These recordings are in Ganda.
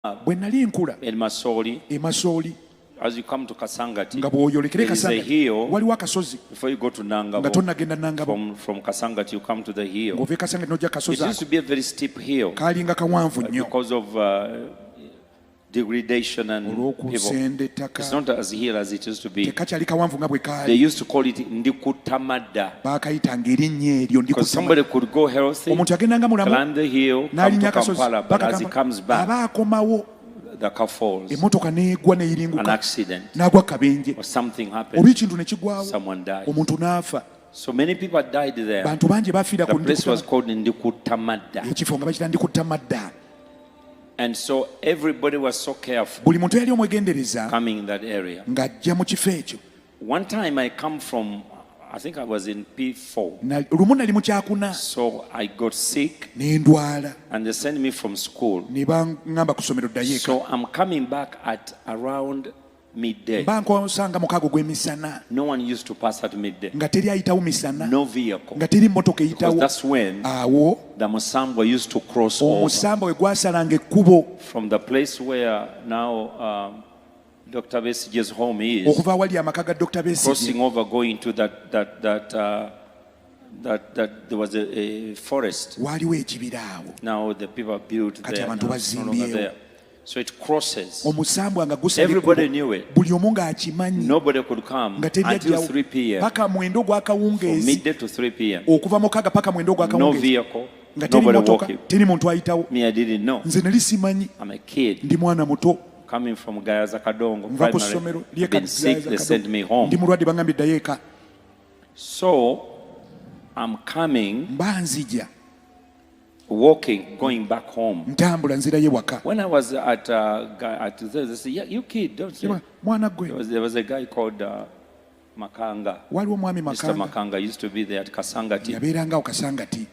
bwe nali nkula e Masooli as you come to Kasangati, nga bw'oyolekera there is a hill waliwo akasozi before you go to nga Nangabo. tonnagenda Nangabo From Kasangati you come to the hill. ng'ova e Kasangati n'ojja It kasozi used to be a very steep hill kaalinga kawanvu nnyo because of degradation and people. olw'okusenda ettaka It's not as hill as it used to be. tekakyali kawanvu nga bwe They kaali used to call it Ndikutamada baakayitanga erinnya eryo because somebody could go healthy, omuntu agendanga mulamu climb the hill, come n'alinnya to akasozi Kampala, but as he comes back, aba akomawo the car falls, emmotoka n'egwa an n'eyiringuka accident, n'agwa kabenje or something oba happened, ekintu ne kigwawo someone died. omuntu n'afa So many people died there. bantu bangi bafiira The ku place was called Ndikutamada. ekifo nga bakita Ndikutamada And so everybody was so careful buli muntu yali omwegendereza coming in that area. ng'ajja mu kifo ekyo One time I come from, I think I was in P4. lumu nali mu kyakuna So I got sick ne ndwala and they sent me from school. ne baŋŋamba ku ssomero ddayo eka So I'm coming back at around midday. mba nkosanga mukaago gw'emisana No one used to pass at midday. nga teri ayitawo misana No vehicle. nga teri mmotoka Because eyitawo that's when awo the Musambwa used to cross over omusamba we gwasalanga ekkubo from the place where now Dr. Besige's home is, okuva awali amaka ga Dr. Besigye crossing over going to that there was a forest. waaliwo ekibira awo Now the people built Kati there. abantu Now it's no longer bazimbyewo. there. So it crosses. omusambwa nga gusala Everybody ekkubo knew it. buli omu ng'akimanyi Nobody could come nga teri until ajjawo 3 p.m. paka mwendo From gw'akawungeezi midday to 3 p.m. okuva mukaaga paka mwendo No gw'akawungeezi vehicle. nga teri Nobody motoka walking. teri muntu ayitawo Me, I didn't know. nze nali simanyi I'm a kid ndi mwana muto coming from Gayaza Kadongo nva ku primary. ssomero I've been sick. They sent me home. ndi mulwadde bangambye ddayo eka So I'm coming, mba nzija walking, going back home. ntambula nzirayo waka When I was at they said, yeah, you kid, don't you? mwana gwe There was a guy called Makanga. waliwo omwami Mr. Makanga Makanga used to be there at Kasangati. yabeerangawo Kasangati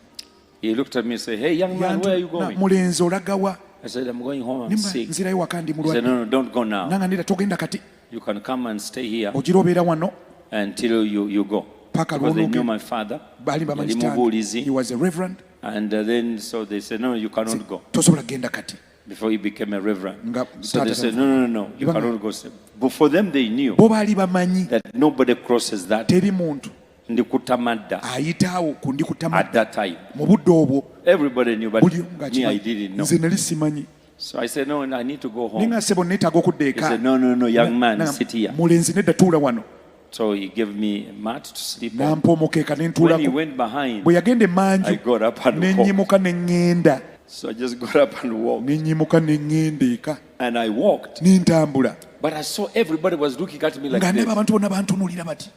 He looked at me and said, hey, young man, where are you going? mulenzi olagawa I said, I'm going home, I'm nimba sick. nzirayo waka ndi He said, mulwadde no, don't go now. nanga ndira togenda kati You can come and stay here ogira obeera wano until you go. paka Because they knew lwonooge my father. baali bamanyi Yali kitange. mubuulizi. He was a reverend And then so they said, no, you cannot go. tosobola kgenda kati Before he became a reverend. Nga So they taata said, tamufa. no, you cannot go. But for them, they knew bo baali bamanyi that nobody crosses that teri muntu Ndikutamada ayitaawo ku ndi kutama at that time. mu budde obwo Everybody knew, but buli me, I didn't know. nze nali simanyi So I said, no, I need to go home. ninga sebo neetaaga okudda He eka said, no, young man, sit here. mulenzi nedda tuula wano So he gave me a mat to sleep on. nampa omukeeka ne When he ntuulako went behind, bwe yagenda I emanju got up and ne walked. nnyimuka ne ŋŋenda So I just got up and walked. ne nnyimuka ne ŋŋenda eka And I walked. ne ntambula But I saw everybody was looking at me like nga ndaba this. abantu bonna bantunuulira bati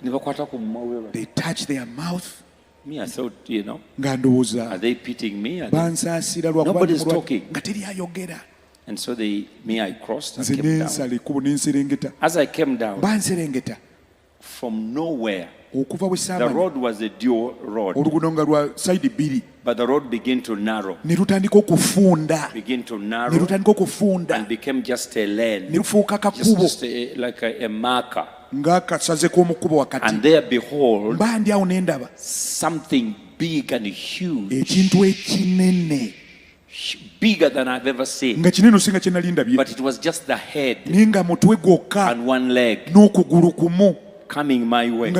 Nibakwata ku mumwa. they touch their mouth Me, I thought, nga are ndowooza they pitying me? Are they- bansaasira lwakuba Nobody's ndi mulwadde. talking. nga teri ayogera And so I crossed. I nze came down. nensala ekkubo nenserengeta As I came down, banserengeta from nowhere, okuva bwe the saamanyi road was a dual road. oluguudo nga lwa sayidi bbiri But the road began to narrow, ne lutandika okufunda ne narrow, lutandika okufunda and became just a lane. ne lufuuka kakubo Just like a marker. ng'akasaze k'omu kkubo wakati And there, behold, mba ndi awo ne ndaba something big and huge, ekintu ekinene bigger than I've ever seen. nga kinene osinga kye nali ndabye But it was just the head naye nga mutwe gwokka and one leg n'okugulu kumu coming my way.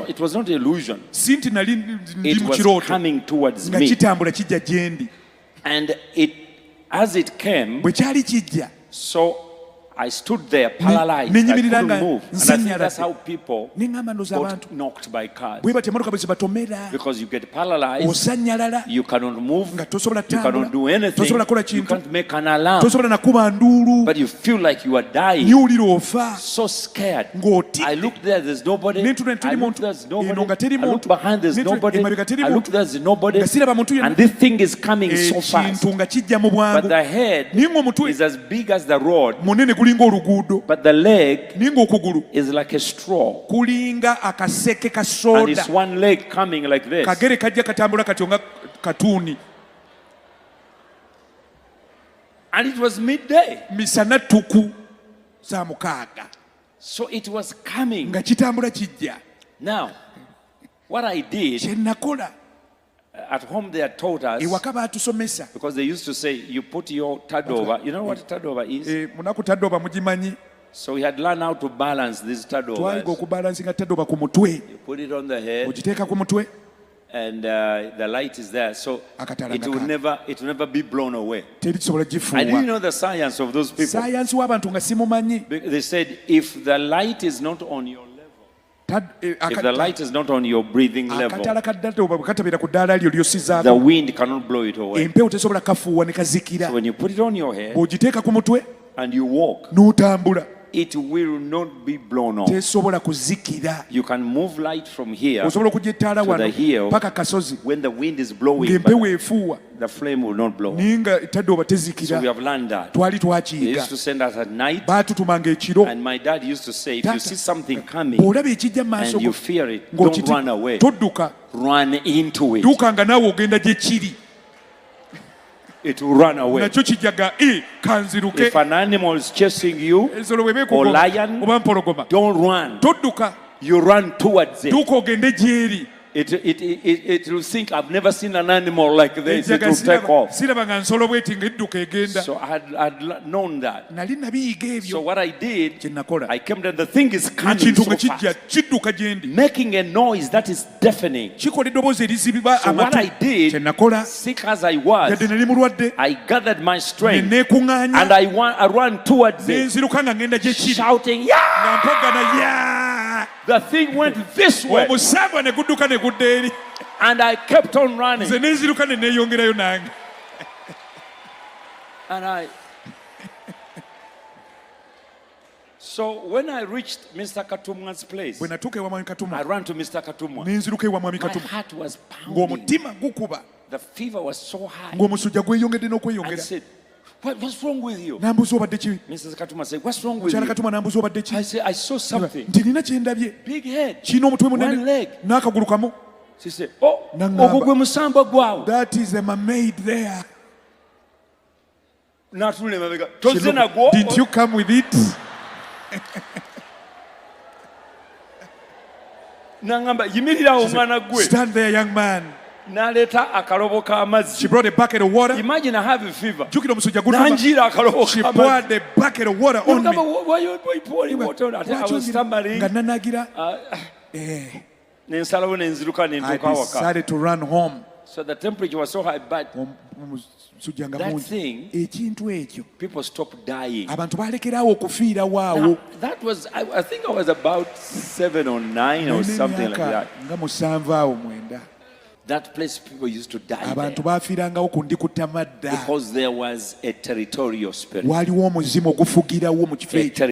It was not illusion. si nti nali ndi It mu was kirooto coming towards nga me. kitambula kijja gye ndi And as it came, bwe kyali kijja so I stood there paralyzed. ne I nyimirira couldn't nga move. And I think nsanyaladde. that's how people ne ŋŋamba ndooza abantu got knocked by cars. bwe batya emmotoka bwe zibatomera Because you get paralyzed, osanyalala you cannot move, nga tosobola you cannot do tambula anything, tosobola kukola you kintu can't make an alarm, tosobola nakuba nduulu but you feel like you are dying. niwulira ofa So scared. I ng'otidde looked there, there's nobody. N'entuula I teri looked muntu there's eno nga nobody. teri I looked muntu behind, there's N'entuula nobody. emabega teri I looked muntu there's nobody. nga siraba muntu yenna And this thing is coming so fast. ekintu nga kijja mu But bwangu the head naye ng'omutwe is as big as the road, munene kulinga oluguudo but the leg naye ng'okugulu is like a straw. kulinga akaseke ka And soda it's one leg coming like this. kagere kajja katambula katyo nga katuuni And it was midday. misana ttuku saa mukaaga So it was coming. nga kitambula kijja Now, what I did, kye nakola At home they had taught us, ewaka batusomesa because they used to say, you put your tad over. You know what tad over is? munaku taddoba mugimanyi. So we had learned how to balance this tad over. Twayiga okubalansinga taddoba ku mutwe. You put it on the head, Ogiteeka ku mutwe. and the light is there, so it will never be blown away. Terisobola I didn't gifuuwa. know the science of those people. Sayansi w'abantu nga simumanyi. They said if the light is not on your level, if the light is not on your breathing level, akatala ka taddoba bwe katabeera ku ddaala lyo the ly'ossizaako, wind cannot blow it away. empewo tesobola kafuuwa ne kazikira. So when you put it on your head Bw'ogiteeka ku mutwe and you walk, n'otambula, it will not be blown off. tesobola kuzikira. You can move light from here. Osobola okugyetaala to wano the hill. paka kasozi When the wind is blowing, ng'empewo but efuuwa the flame will not blow. naye nga taddoba So tezikira. we have learned that. Twali They twakiyiga. used to send us at night, Baatutumanga ekiro. and my dad used to say, if you see something coming Bw'olaba ekijja mu maaso and you go fear it, don't run away. todduka, Run into it. dduka nga naawe ogenda gye kiri. It will run away. Nakyo kijjaga kanziruke. If an animal is chasing you, Ensolo bw'eba or ekugoma lion, oba mpologoma, don't run. todduka, You run towards it. dduka ogende gy'eri. It will think, I've never seen an animal like this. It Ejjaga will take off. siraba nga nsolo bw'eti ng'edduka egenda. So I'd known that. Nali nabiyiga So ebyo. what I did, Kye nakola, I came down, the thing is coming ekintu so nga kijja fast, kidduka gye ndi, making a noise that is deafening. kikola eddoboozi erizibibwa So what I amatu. did, Kye nakola, sick as I was, yadde nali mulwadde, I gathered my ne strength neekuŋŋaanya, and I ran towards ne it, nziruka nga ngenda gye kiri, shouting, yeah! nga mpogana yaa. The thing went this way, Omusambwa ne gudduka ne gudda eri. and I kept on running. Nze ne nziruka ne neeyongerayo nange. And so when I reached Mr. Katumwa's place, Bwe natuuka ewa mwami I Katumwa, ran to Mr. Katumwa. ne nziruka ewa mwami My Katumwa, heart was pounding. ng'omutima gukuba, The fever was so high. ng'omusujja gweyongedde I n'okweyongera. said, what's wrong with you? N'ambuuza obadde ki? Mrs. Katuma said, what's wrong with Mukyala you? Katumwa n'ambuuza obadde ki? I said, I saw something. Nti nina kye ndabye, Big head. kirina omutwe One munene leg. n'akagulu kamu. She said, oh, Nangamba. ogwo gwe musamba gwawo. That is a mermaid there. N'atunula emabega. She Tozze looked, nagwo. didn't you come with it? N'angamba, yimirira awo omwana gwe. Stand there, young man. N'aleeta akalobo k'amazzi. She brought a bucket of water. Imagine I have a fever. Jjukira omusujja gutuba. N'anjiira akalobo She k'amazzi. poured a bucket of water on me. N'agamba, why you pouring water on? I was stammering. Nga nanagira. N'ensalawo n'enziruka I n'entuuka awaka. decided to run home. So the temperature was so high, but Omusujja nga that mungi. thing, Ekintu ekyo people stopped dying. abantu balekeraawo okufiira waawo. Now, that was, I think I was about 7 or 9 or something like that. nga musanvu awo mwenda. That place, people used to die Abantu there baafiirangawo ku ndikuta madda. because there was a territorial spirit. Waaliwo omuzimu ogufugirawo mu kifo ekyo.